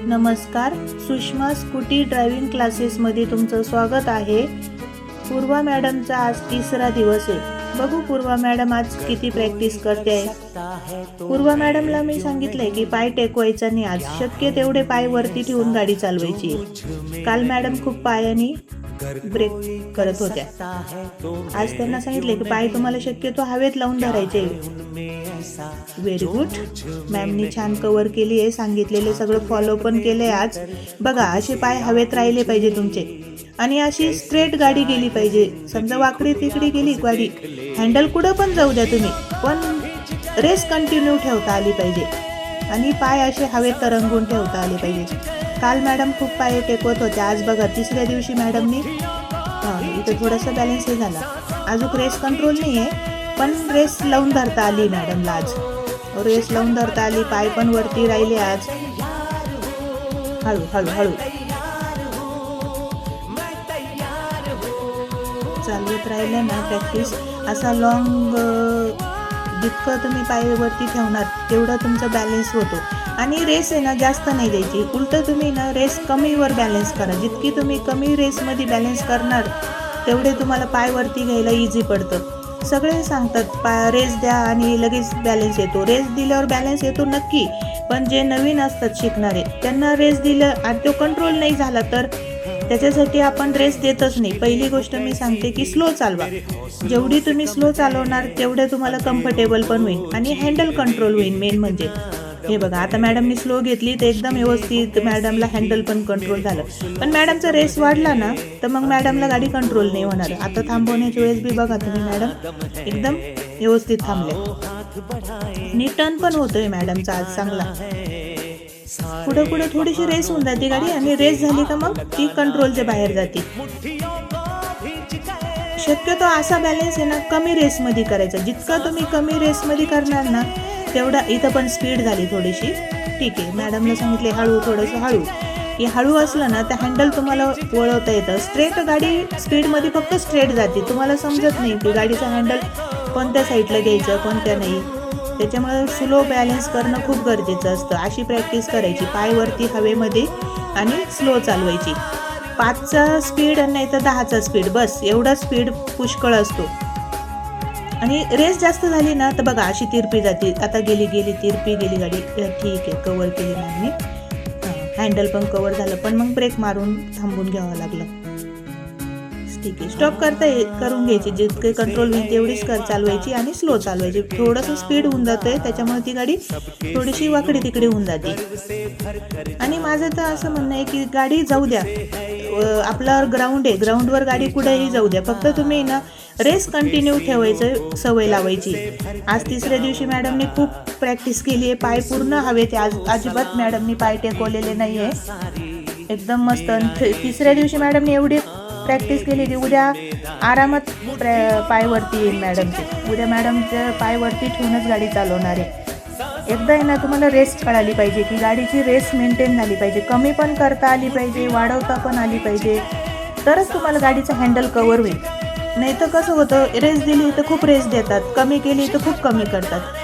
नमस्कार, Sushma scooty driving क्लासेसमध्ये तुमचं स्वागत आहे। पूर्वा मॅडमचा आज तिसरा दिवस आहे। बघू पूर्वा मॅडम आज किती प्रॅक्टिस करते आहे। पूर्वा मॅडमला मी सांगितलंय की पाय टेकवायचा नाही, आज शक्य तेवढे पाय वरती ठेवून गाडी चालवायची। काल मॅडम खूप पायाने ब्रेक करत होत्या। आज त्यांना सांगितले की पाय तुम्हाला शक्यतो हवेत लावून धरायचे। व्हेरी गुड, मॅमनी छान कव्हर केली आहे, सांगितलेले सगळं फॉलो पण केले। आज बघा असे पाय हवेत राहिले पाहिजे तुमचे आणि अशी स्ट्रेट गाडी गेली पाहिजे। समजा वाकडी तिकडी गेली गाडी, हँडल कुठं पण जाऊ द्या तुम्ही, पण रेस कंटिन्यू ठेवता आली पाहिजे आणि पाय असे हवेत तरंगून ठेवता आले पाहिजे। काल मॅडम खूप पाय टेकवत होत्या, आज बघा तिसऱ्या दिवशी मॅडमनी इथं थोडासा बॅलन्स हे झाला। अजून रेस कंट्रोल नाही आहे, पण रेस लावून धरता आली मॅडमला। आज रेस लावून धरता आली, पाय पण वरती राहिले। आज हळू हळू हळू चालवत राहिलं ना प्रॅक्टिस, असा लॉंग जितकं तुम्ही पाय वरती ठेवणार तेवढा तुमचा बॅलन्स होतो। आणि रेस आहे ना जास्त नाही द्यायची, उलट तुम्ही ना रेस कमीवर बॅलन्स करा। जितकी तुम्ही कमी रेसमध्ये बॅलन्स करणार तेवढे तुम्हाला पाय वरती घ्यायला इझी पडतं। सगळे सांगतात रेस द्या आणि लगेच बॅलन्स येतो। रेस दिल्यावर बॅलन्स येतो नक्की, पण जे नवीन असतात शिकणारे त्यांना रेस दिलं आणि तो कंट्रोल नाही झाला तर त्याच्यासाठी आपण रेस देतच नाही। पहिली गोष्ट मी सांगते की स्लो चालवा। जेवढी तुम्ही स्लो चालवणार तेवढे तुम्हाला कम्फर्टेबल पण होईल आणि हँडल कंट्रोल होईल। मेन म्हणजे हे बघा, आता मॅडमनी स्लो घेतली तर एकदम व्यवस्थित मॅडमला हँडल पण कंट्रोल झालं। पण मॅडमचा रेस वाढला ना तर मग मॅडमला गाडी कंट्रोल नाही होणार। आता थांबवण्याच्या वेळेस बी बघा तुम्ही, मॅडम एकदम व्यवस्थित थांबले आणि टर्न पण होतोय मॅडमचा आज चांगला। पुढे पुढे थोडीशी रेस होऊन जाते गाडी आणि रेस झाली का मग ती कंट्रोलच्या बाहेर जाते। शक्यतो असा बॅलन्स आहे ना कमी रेसमध्ये करायचा। जितकं तुम्ही कमी रेसमध्ये करणार ना तेवढा, इथं पण स्पीड झाली थोडीशी, ठीक आहे। मॅडमला सांगितले हळू, थोडंसं हळू। हे हळू असलं ना तर हँडल तुम्हाला वळवता येतं। स्ट्रेट गाडी स्पीडमध्ये फक्त स्ट्रेट जाते, तुम्हाला समजत नाही की गाडीचं हँडल कोणत्या साईडला घ्यायचं कोणत्या नाही। त्याच्यामुळे स्लो बॅलन्स करणं खूप गरजेचं असतं। अशी प्रॅक्टिस करायची, पाय वरती हवेमध्ये आणि स्लो चालवायची। 5चा स्पीड नाही तर 10चा स्पीड, बस एवढा स्पीड पुष्कळ असतो। आणि रेस जास्त झाली ना तर बघा अशी तिरपी जाते। आता गेली तिरपी गेली गाडी, ठीक आहे, कव्हर केली मॅमनी, हँडल पण कव्हर झालं, पण मग ब्रेक मारून थांबून घ्यावं लागलं। ठीक आहे, स्टॉप करून घ्यायची, जितके कंट्रोल होईल तेवढीच चालवायची आणि स्लो चालवायची। थोडंसं स्पीड होऊन जातंय त्याच्यामुळे ती गाडी थोडीशी वाकडी तिकडे होऊन जाते। आणि माझं तर असं म्हणणं आहे की गाडी जाऊ द्या, आपला ग्राउंड आहे, ग्राउंडवर गाडी कुठेही जाऊ द्या, फक्त तुम्ही ना रेस कंटिन्यू ठेवायचं सवय लावायची। आज तिसऱ्या दिवशी मॅडमने खूप प्रॅक्टिस केली आहे, पाय पूर्ण हवेत। आज अजिबात मॅडमनी पाय टेकवलेले नाही आहे, एकदम मस्त। तिसऱ्या दिवशी मॅडमने एवढी प्रॅक्टिस केली की उद्या आरामात पाय वरती येईल मॅडमचे। उद्या मॅडमच्या पाय वरती ठेवूनच गाडी चालवणार आहे। एकदा आहे ना तुम्हाला रेस कळाली पाहिजे की गाडीची रेस मेंटेन झाली पाहिजे, कमी पण करता आली पाहिजे, वाढवता पण आली पाहिजे, तरच तुम्हाला गाडीचं हँडल कव्हर होईल। नाही तर कसं होतं, रेस दिली तर खूप रेस देतात, कमी केली तर खूप कमी करतात।